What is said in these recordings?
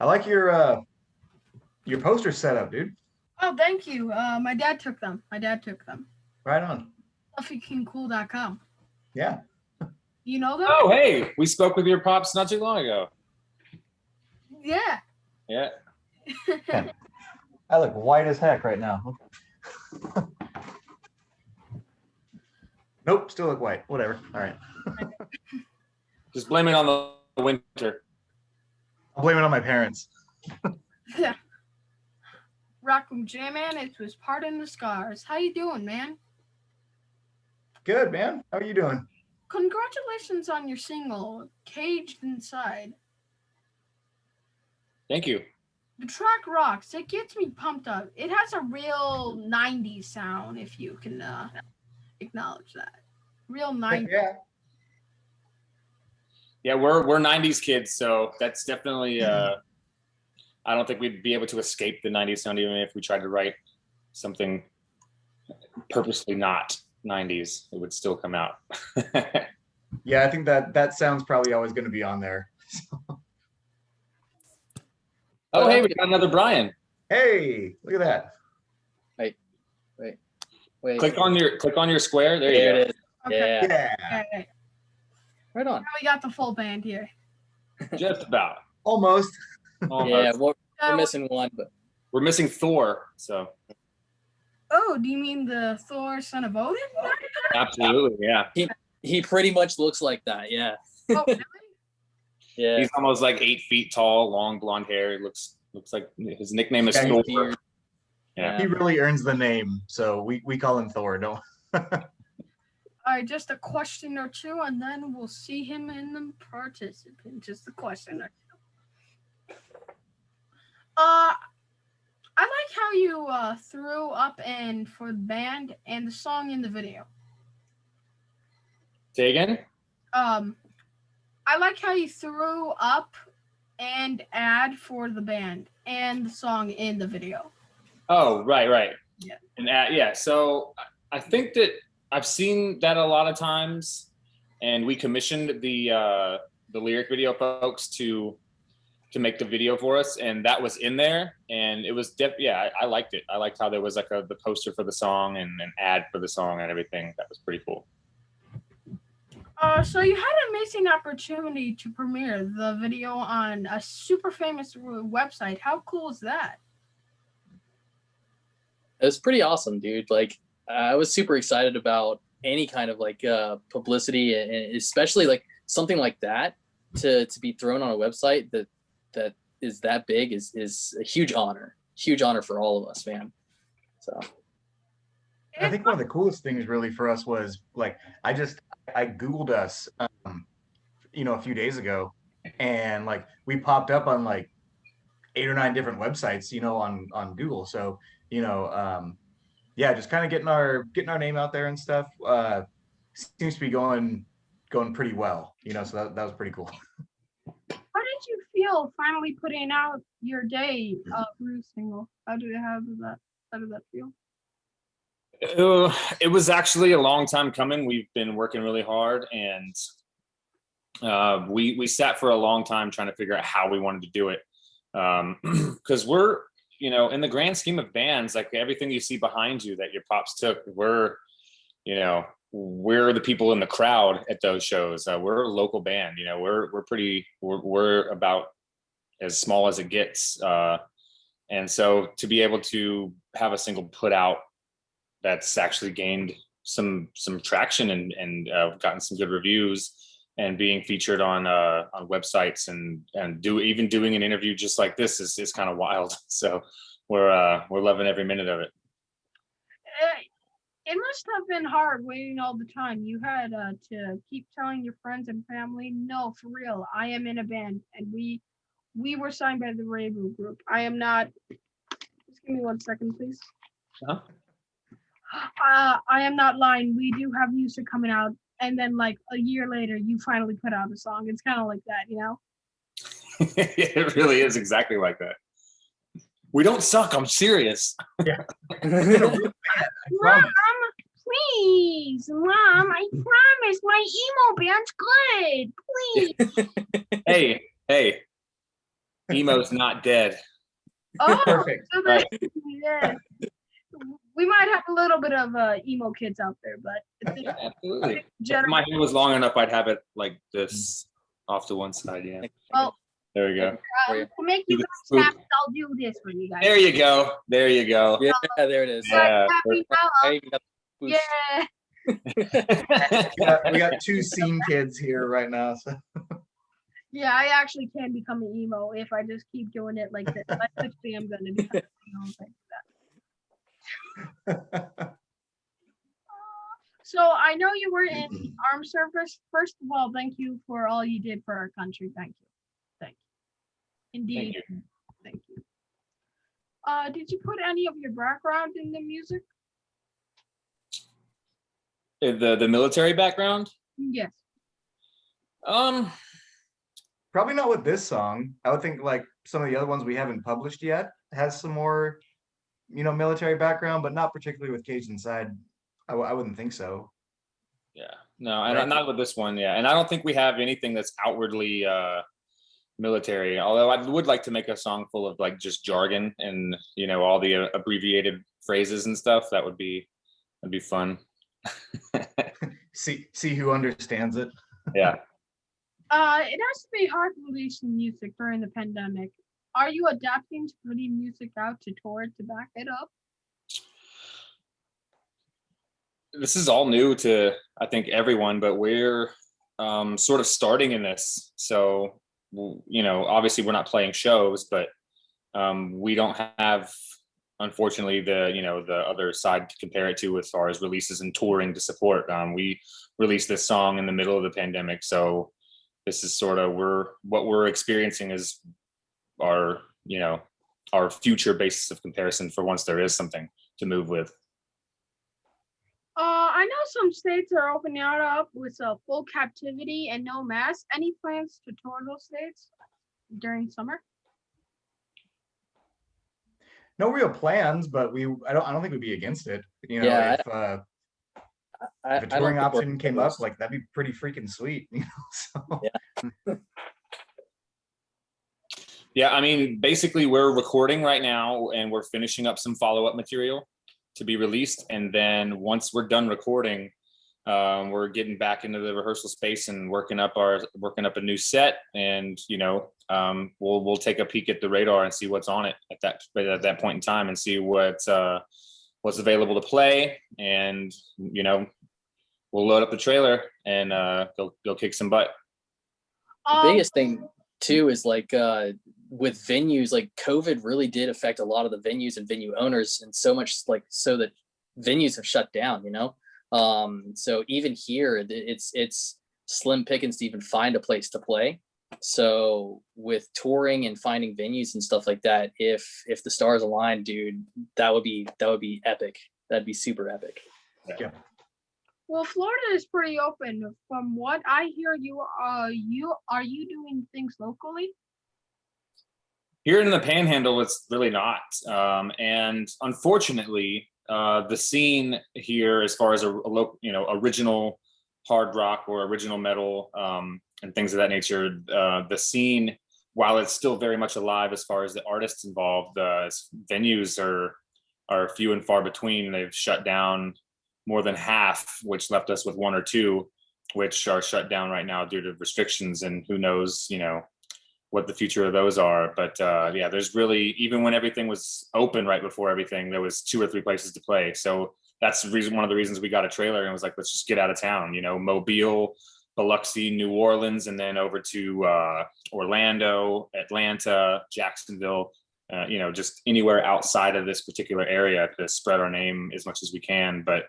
I like your poster setup, dude. Oh, thank you. My dad took them. Right on. FluffyKingCool.com. Yeah. You know them? Oh, hey, we spoke with your pops not too long ago. Yeah. Yeah. I look white as heck right now. Nope, still look white. Whatever. All right. Just blame it on the winter. I'll blame it on my parents. Yeah. Raccoon J-Man, it was Pardon the Scars. How you doing, man? Good, man. How are you doing? Congratulations on your single, Caged Inside. Thank you. The track rocks. It gets me pumped up. It has a real 90s sound, if you can acknowledge that. Real 90s. Yeah. Yeah, we're 90s kids, so that's definitely I don't think we'd be able to escape the 90s sound even if we tried to write something purposely not 90s. It would still come out. Yeah, I think that sound's probably always going to be on there. Oh, hey, we got another Brian. Hey, look at that. Wait. Click on your square. There you go. It is. Okay. Yeah. Okay. Right on. Now we got the full band here. Just about. Almost. Almost. Yeah, we're missing one, but We're missing Thor. So Oh, do you mean the Thor son of Odin? absolutely, yeah. he pretty much looks like that. Yeah. Oh, really? Yeah. He's almost like 8 feet tall, long blonde hair. He looks like his nickname is Yeah, Thor. Beard. Yeah. He really earns the name, so we call him Thor. Don't. All right, just a question or two, and then we'll see him in the participant. Just a question or two. I like how you threw up and for the band and the song in the video. Say again? I like how you threw up and ad for the band and the song in the video. Oh, right. Yeah. And yeah, so I think that I've seen that a lot of times, and we commissioned the lyric video folks to make the video for us, and that was in there, and it was I liked it. I liked how there was like the poster for the song and an ad for the song and everything. That was pretty cool. So you had an amazing opportunity to premiere the video on a super famous website. How cool is that? It was pretty awesome, dude. Like, I was super excited about any kind of like publicity, and especially like something like that to be thrown on a website that is that big is a huge honor for all of us, man. So I think one of the coolest things really for us was like I Googled us, a few days ago, and like we popped up on like 8 or 9 different websites, on Google. So just kind of getting our name out there and stuff. Seems to be going pretty well, so that was pretty cool. How did you feel finally putting out your Day Bruce single? How did that feel? It was actually a long time coming. We've been working really hard, and we sat for a long time trying to figure out how we wanted to do it, because we're in the grand scheme of bands, like everything you see behind you that your pops took, we're the people in the crowd at those shows. We're a local band, we're about as small as it gets, and so to be able to have a single put out that's actually gained some traction and gotten some good reviews and being featured on websites and doing an interview just like this is kind of wild. So we're loving every minute of it. It must have been hard waiting all the time. You had to keep telling your friends and family, no, for real, I am in a band, and we were signed by the Rabu group. I am not. Just give me 1 second, please. Huh? I am not lying. We do have music coming out, and then like a year later, you finally put out a song. It's kind of like that, It really is exactly like that. We don't suck. I'm serious. Yeah. Mom, please, Mom, I promise my emo band's good. Please. Hey. Emo's not dead. Oh, Perfect. so Right. yeah. We might have a little bit of emo kids out there, but it's just Absolutely. If general. my hair was long enough, I'd have it like this off to one side. Yeah. Well, There we go. to make you Do guys the happy, I'll do this for you guys. There you go. There you go. Yeah, there it is. Yeah. Happy now, I even got the boost. yeah. We got two scene kids here right now. So. Yeah, I actually can become an emo if I just keep doing it like this. Eventually, I'm going to become an emo if I do that. So I know you were in the armed service. First of all, thank you for all you did for our country. Thank you. Thank you. Indeed. Thank you. Did you put any of your background in the music? The military background. Yes. Probably not with this song. I would think like some of the other ones we haven't published yet has some more, military background, but not particularly with Caged Inside. I wouldn't think so. Yeah. No, and Right. not with this one. Yeah, and I don't think we have anything that's outwardly military. Although I would like to make a song full of like just jargon and all the abbreviated phrases and stuff. That'd be fun. See who understands it. Yeah. It has to be hard releasing music during the pandemic. Are you adapting to putting music out to tour to back it up? This is all new to I think everyone, but we're sort of starting in this. So obviously we're not playing shows, but we don't have, unfortunately, the other side to compare it to as far as releases and touring to support. We released this song in the middle of the pandemic, so this is sort of what we're experiencing is our future basis of comparison for once there is something to move with. I know some states are opening up with a full captivity and no mask. Any plans to tour those states during summer? No real plans, but I don't think we'd be against it. Yeah, if a I touring don't think we're option came up, opposed. like that'd be pretty freaking sweet. So. Yeah. Yeah, I mean, basically we're recording right now and we're finishing up some follow-up material to be released. And then once we're done recording, we're getting back into the rehearsal space and working up a new set. And, we'll take a peek at the radar and see what's on it at that point in time and see what's available to play. And, we'll load up the trailer and go kick some butt. The biggest thing too is like with venues, like COVID really did affect a lot of the venues and venue owners, and so much so that venues have shut down, so even here it's slim pickings to even find a place to play. So with touring and finding venues and stuff like that, if the stars align, dude, that would be epic. That'd be super epic. Yeah. Well, Florida is pretty open. From what I hear, are you doing things locally? Here in the Panhandle, it's really not. And unfortunately, the scene here, as far as original hard rock or original metal and things of that nature, the scene, while it's still very much alive as far as the artists involved, venues are few and far between. They've shut down more than half, which left us with one or two, which are shut down right now due to restrictions, and who knows, what the future of those are. But yeah, there's really, even when everything was open right before everything, there was 2 or 3 places to play. So that's one of the reasons we got a trailer and was like, let's just get out of town, Mobile, Biloxi, New Orleans, and then over to Orlando, Atlanta, Jacksonville, just anywhere outside of this particular area to spread our name as much as we can. But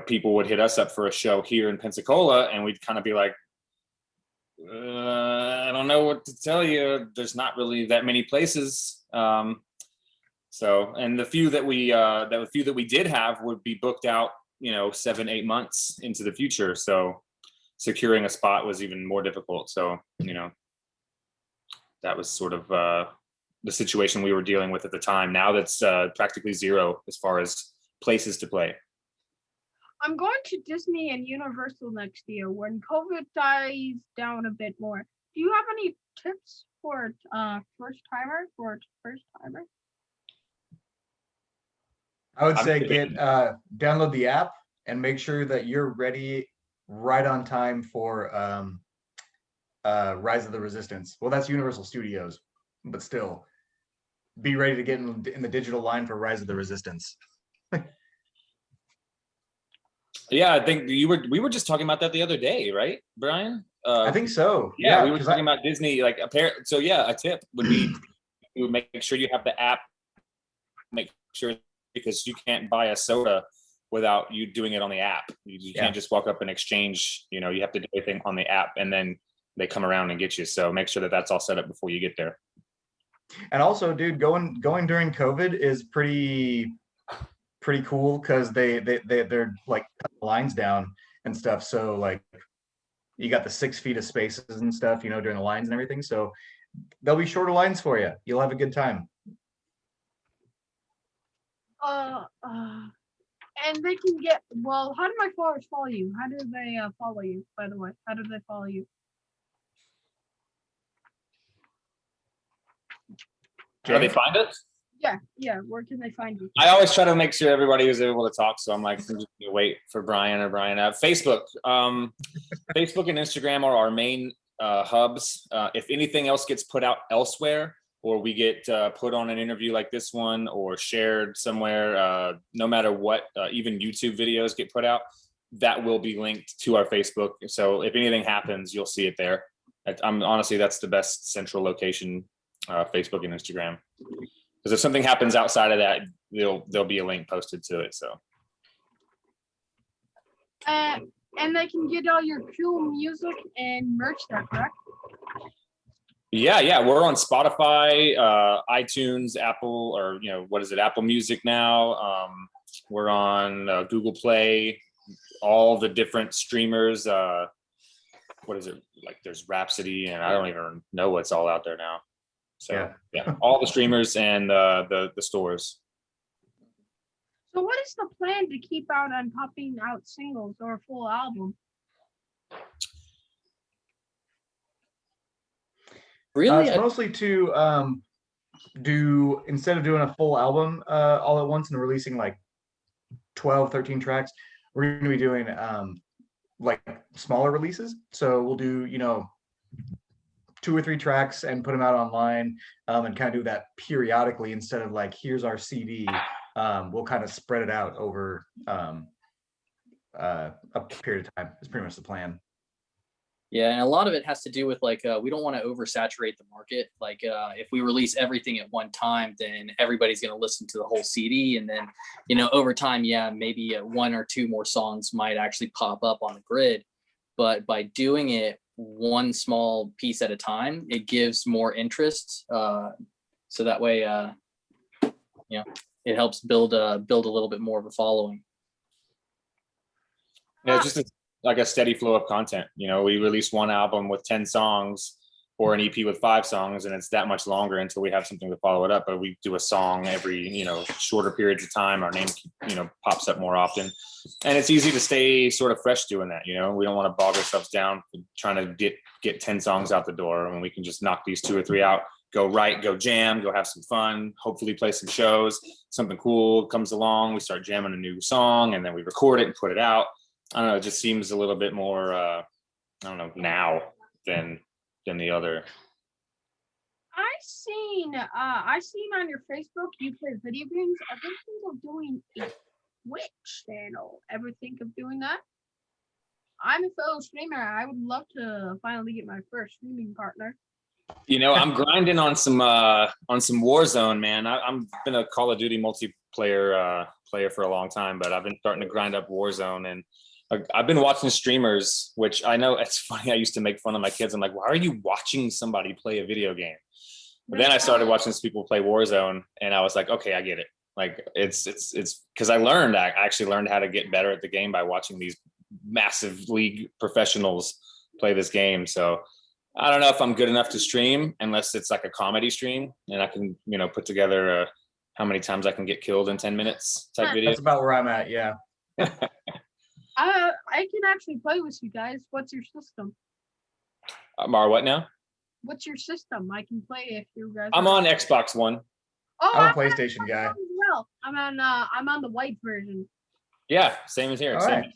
people would hit us up for a show here in Pensacola, and we'd kind of be like, I don't know what to tell you. There's not really that many places. So, and the few that we did have would be booked out, 7-8 months into the future. So securing a spot was even more difficult. So, that was sort of the situation we were dealing with at the time. Now that's practically zero as far as places to play. I'm going to Disney and Universal next year when COVID dies down a bit more. Do you have any tips for first timer? I would I'm say kidding. download the app and make sure that you're ready right on time for Rise of the Resistance. Well, that's Universal Studios, but still, be ready to get in the digital line for Rise of the Resistance. Yeah, I think we were just talking about that the other day, right, Brian? I think so. Yeah, we were because talking about Disney. Like, so yeah, a tip would be you make sure you have the app. Make sure, because you can't buy a soda without you doing it on the app. You Yeah. can't just walk up and exchange. You know, you have to do everything on the app, and then they come around and get you. So make sure that that's all set up before you get there. And also, dude, going during COVID is pretty cool because they're like cutting the lines down and stuff. So like you got the 6 feet of spaces and stuff, you know, during the lines and everything. So there'll be shorter lines for you. You'll have a good time. And they can get, well, how do my followers follow you? How do they follow you, by the way? How do they follow you? How do they James? find us? Yeah, where can they find you? I always try to make sure everybody is able to talk. So I'm like, I'm just gonna wait for Brian or Brian. Facebook, Facebook and Instagram are our main hubs. If anything else gets put out elsewhere, or we get put on an interview like this one, or shared somewhere, no matter what, even YouTube videos get put out, that will be linked to our Facebook. So if anything happens, you'll see it there. I'm honestly, that's the best central location, Facebook and Instagram. Because if something happens outside of that, there'll be a link posted to it. So And they can get all your cool music and merch there, correct? yeah, we're on Spotify, iTunes, Apple, or what is it, Apple Music now. We're on Google Play, all the different streamers. What is it, like? There's Rhapsody, and I don't even know what's all out there now. So yeah, all the streamers and the stores. So what is the plan to keep out on popping out singles or a full album? Really? It's mostly to do, instead of doing a full album all at once and releasing like 12, 13 tracks, we're going to be doing like smaller releases. So we'll do, 2 or 3 tracks and put them out online, and kind of do that periodically instead of like, here's our CD. We'll kind of spread it out over a period of time. It's pretty much the plan. Yeah, and a lot of it has to do with like we don't want to oversaturate the market. Like if we release everything at one time, then everybody's going to listen to the whole CD, and then over time, yeah, maybe 1 or 2 more songs might actually pop up on the grid. But by doing it one small piece at a time, it gives more interest. So that way, it helps build a little bit more of a following. Yeah, just like a steady flow of content. We release one album with 10 songs or an EP with 5 songs, and it's that much longer until we have something to follow it up. But we do a song every, shorter periods of time. Our name, pops up more often, and it's easy to stay sort of fresh doing that. We don't want to bog ourselves down trying to get 10 songs out the door, and we can just knock these 2 or 3 out, go jam, go have some fun, hopefully play some shows. Something cool comes along, we start jamming a new song, and then we record it and put it out. I don't know, it just seems a little bit more, now than the other. I seen on your Facebook you play video games. Ever think of doing a Twitch channel? Ever think of doing that? I'm a fellow streamer. I would love to finally get my first streaming partner. I'm grinding on some Warzone, man. I've been a Call of Duty multiplayer player for a long time, but I've been starting to grind up Warzone, and I've been watching streamers, which I know it's funny. I used to make fun of my kids. I'm like, why are you watching somebody play a video game? But then I started watching people play Warzone, and I was like, okay, I get it. Like it's because I actually learned how to get better at the game by watching these massive league professionals play this game. So I don't know if I'm good enough to stream unless it's like a comedy stream, and I can, put together how many times I can get killed in 10 minutes type video. That's about where I'm at. Yeah. I can actually play with you guys. What's your system? What now? what's your system? I can play if you guys. I'm on Xbox One. Oh, I'm a I'm PlayStation guy. as well. I'm on the white version. Yeah, same as here. All Same. right.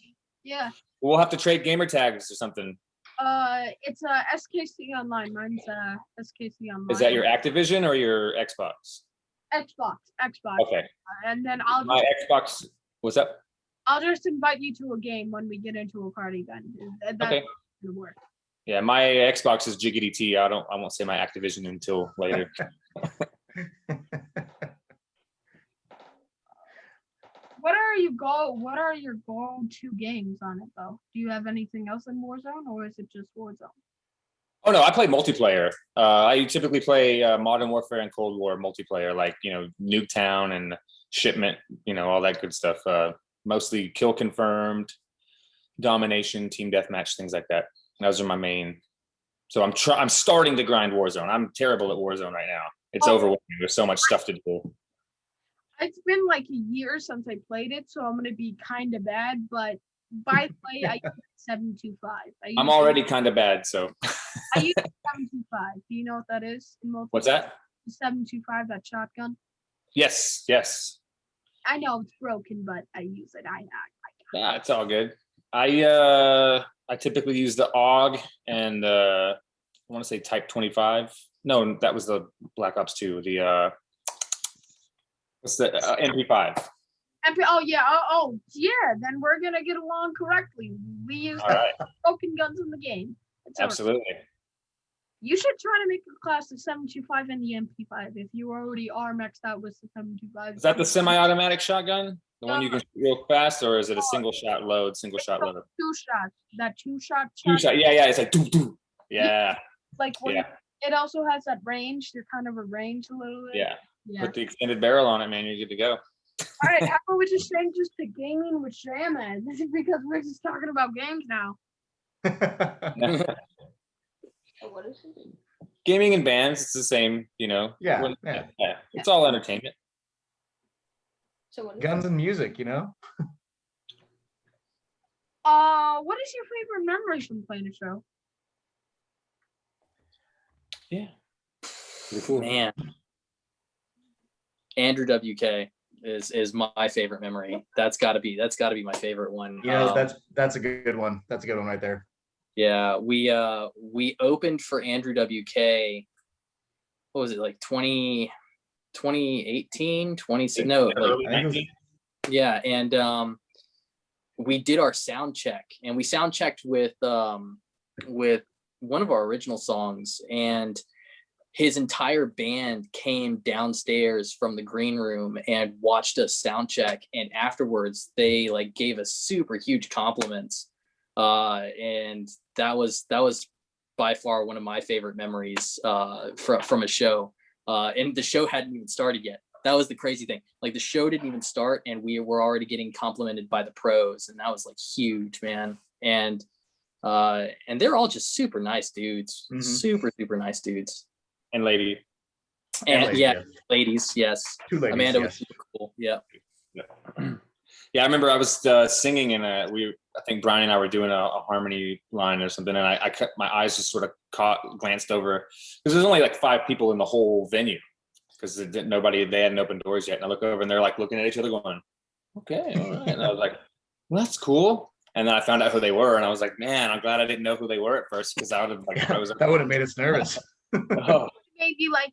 Yeah. We'll have to trade gamer tags or something. It's SKC Online. Mine's SKC Online. Is that your Activision or your Xbox? Xbox? Okay. And then I'll My just Xbox. What's up? I'll just invite you to a game when we get into a party. Then that's Okay. gonna work. Yeah, my Xbox is Jiggity T. I won't say my Activision until later. What are your go-to games on it though? Do you have anything else in Warzone, or is it just Warzone? Oh no, I play multiplayer. I typically play Modern Warfare and Cold War multiplayer, like Nuketown and Shipment, all that good stuff. Mostly kill confirmed, domination, team deathmatch, things like that. Those are my main. So I'm starting to grind Warzone. I'm terrible at Warzone right now. It's overwhelming. There's so much stuff to do. It's been like a year since I played it, so I'm gonna be kind of bad. But by play, I use 725. I'm already kind of bad. So I use 725. Do you know what that is? What's that? 725. That shotgun. Yes. I know it's broken, but I use it. Yeah, it's all good. I typically use the AUG and I want to say Type 25. No, that was the Black Ops 2. The what's the MP5? Oh yeah. Oh yeah. Then we're gonna get along correctly. We use All right, broken guns in the game. It's all right. absolutely. You should try to make a class of 725 and the MP5 if you already are maxed out with the 725. Is that the semi-automatic shotgun? The one you No. can shoot real fast, or is it a single shot load? Single shot load. Two shots. That two-shot. Two shot. Yeah. It's like doo doo. Yeah. Like when Yeah. it also has that range. You're kind of a range a little bit. Yeah. Yeah. Put the extended barrel on it, man. You're good to go. All right. How about we just change this to gaming with Shaman? Because we're just talking about games now. What is it? Gaming and bands, it's the same. Yeah. It's all entertainment. So what is Guns and music, what is your favorite memories from playing a show? Yeah. Pretty cool. Man, Andrew WK is my favorite memory. That's got to be my favorite one. That's a good one. That's a good one right there. Yeah, we opened for Andrew WK. What was it, like 2018, 20? No, like, Early I think it was- 19? yeah, and we did our sound check, and we sound checked with one of our original songs, and his entire band came downstairs from the green room and watched us sound check, and afterwards they like gave us super huge compliments, and that was by far one of my favorite memories from a show, and the show hadn't even started yet. That was the crazy thing. Like the show didn't even start and we were already getting complimented by the pros, and that was like huge, man. And they're all just super nice dudes. Mhm. Super nice dudes. And lady. And ladies, yeah, ladies, yes. Two ladies. Amanda was yes. super cool. Yeah. Yeah, I remember I was singing and I think Brian and I were doing a harmony line or something, and I kept my eyes just sort of glanced over because there's only like 5 people in the whole venue because they hadn't opened doors yet, and I look over and they're like looking at each other going, okay, all right, and I was like, well, that's cool. And then I found out who they were, and I was like, man, I'm glad I didn't know who they were at first because I would have like frozen. That would have made us nervous. Oh, Maybe like,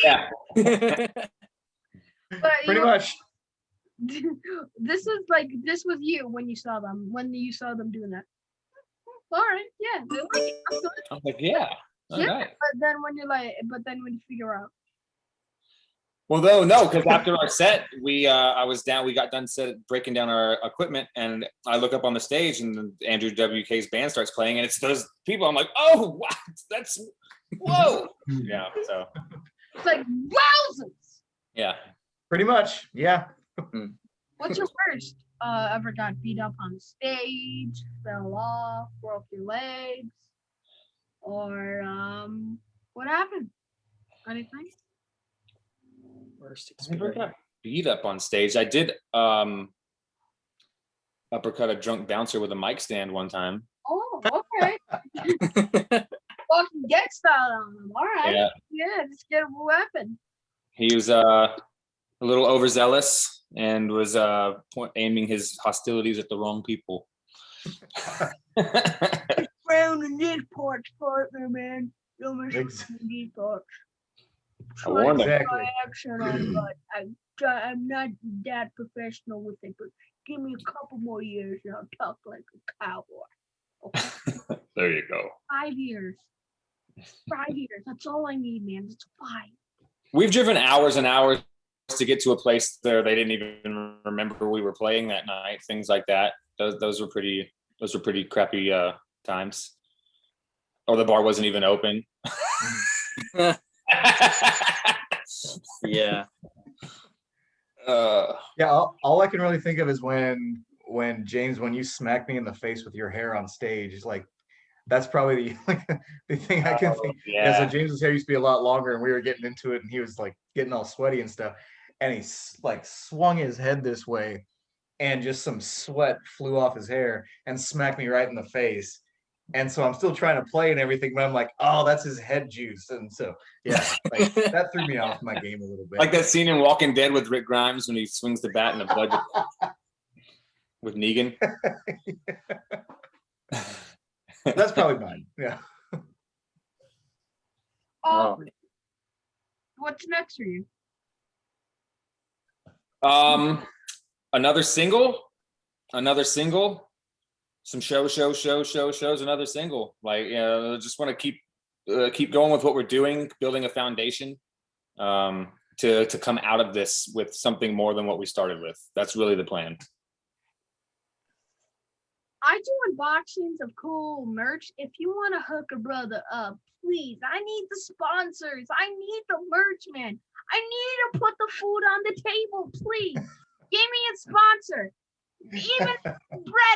yeah. but Pretty much. this was you when you saw them doing that. All right, yeah, they like it. That's good. I was like, yeah. All Yeah. right. But then when you figure out, Well, no, because after our set, we got done breaking down our equipment, and I look up on the stage, and Andrew WK's band starts playing, and it's those people. I'm like, oh, wow, that's whoa, yeah. So it's like wowzers. yeah, Pretty much. Yeah. What's your worst? Ever got beat up on stage, fell off, broke your legs, or what happened? Anything? Worst I never experience. got beat up on stage. I did uppercut a drunk bouncer with a mic stand one time. Oh, okay. Walking Dead style on them. All right. Yeah, Yeah, just get a weapon. he was a little overzealous and was aiming his hostilities at the wrong people. Round in this part's partner, man. Don't mess Ex- with these parts. I warned him. Exactly. My accent on, but I'm not that professional with it. But give me a couple more years and I'll talk like a cowboy. Okay? There you go. 5 years. 5 years. That's all I need, man. It's 5. We've driven hours and hours to get to a place there they didn't even remember we were playing that night. Things like that. Those were pretty crappy times. Or the bar wasn't even open. Yeah. Yeah, all I can really think of is when James, when you smacked me in the face with your hair on stage, it's like that's probably the like, the thing I can think. Yeah. So James's hair used to be a lot longer, and we were getting into it, and he was like getting all sweaty and stuff, and he like swung his head this way, and just some sweat flew off his hair and smacked me right in the face. And so I'm still trying to play and everything, but I'm like, oh, that's his head juice. And so, yeah, like, that threw me off my game a little bit. Like that scene in Walking Dead with Rick Grimes when he swings the bat in the blood with Negan. That's probably mine. Yeah. Oh, what's next for you? Another single, some shows, another single. Like, just want to keep going with what we're doing, building a foundation to come out of this with something more than what we started with. That's really the plan. I do unboxings of cool merch. If you want to hook a brother up, please. I need the sponsors. I need the merch, man. I need to put the food on the table, please. Give me a sponsor. Even bread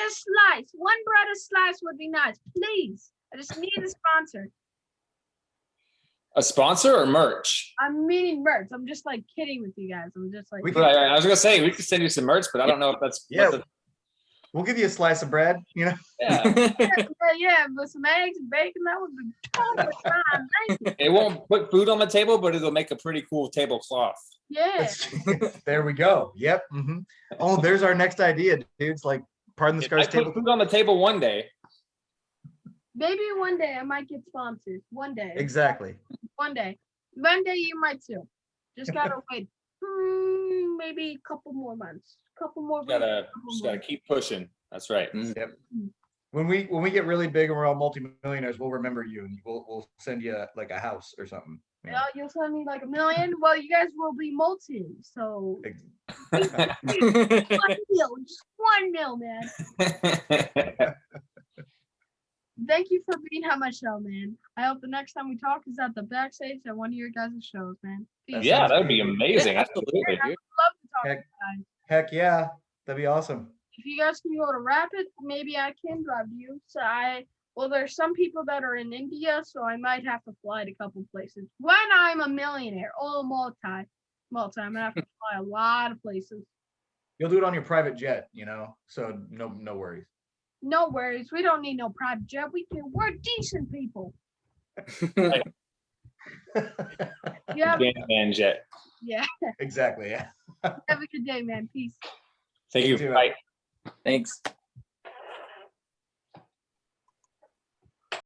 a slice. One bread a slice would be nice. Please. I just need a sponsor. A sponsor or merch? I'm meaning merch. I'm just like kidding with you guys. I'm just like I was gonna say we could send you some merch, but I don't know if that's We'll give you a slice of bread, you know. Yeah. yeah, but some eggs and bacon, that would be totally fine. Thank you. It won't put food on the table, but it'll make a pretty cool tablecloth. Yeah. There we go. Yep. Mm-hmm. Oh, there's our next idea, dudes. Like, pardon the If I scars table. put food on the table one day. Maybe one day I might get sponsors. One day. Exactly. One day. One day you might too. Just gotta wait. Maybe a couple more months. Couple more. Just gotta keep pushing. That's right. Yep. When we get really big and we're all multimillionaires, we'll remember you and we'll send you like a house or something. Yeah, you'll send me like $1 million. Well, you guys will be multi, so 1 mil, just 1 mil, man. Thank you for being on my show, man. I hope the next time we talk is at the backstage at one of your guys' shows, man. Peace. Yeah, that would be amazing. Yeah, Absolutely. I would love to talk to you Heck. guys. Heck yeah, that'd be awesome. If you guys can go to Rapid, maybe I can drive you. Well, there's some people that are in India, so I might have to fly to a couple places. When I'm a millionaire, multi, I'm gonna have to fly a lot of places. You'll do it on your private jet, you know. So no worries. No worries, we don't need no private jet. We're decent people. Yeah, Man jet. yeah. Exactly. Yeah. Have a good day, man. Peace. Thank you. too. Bye. Thanks.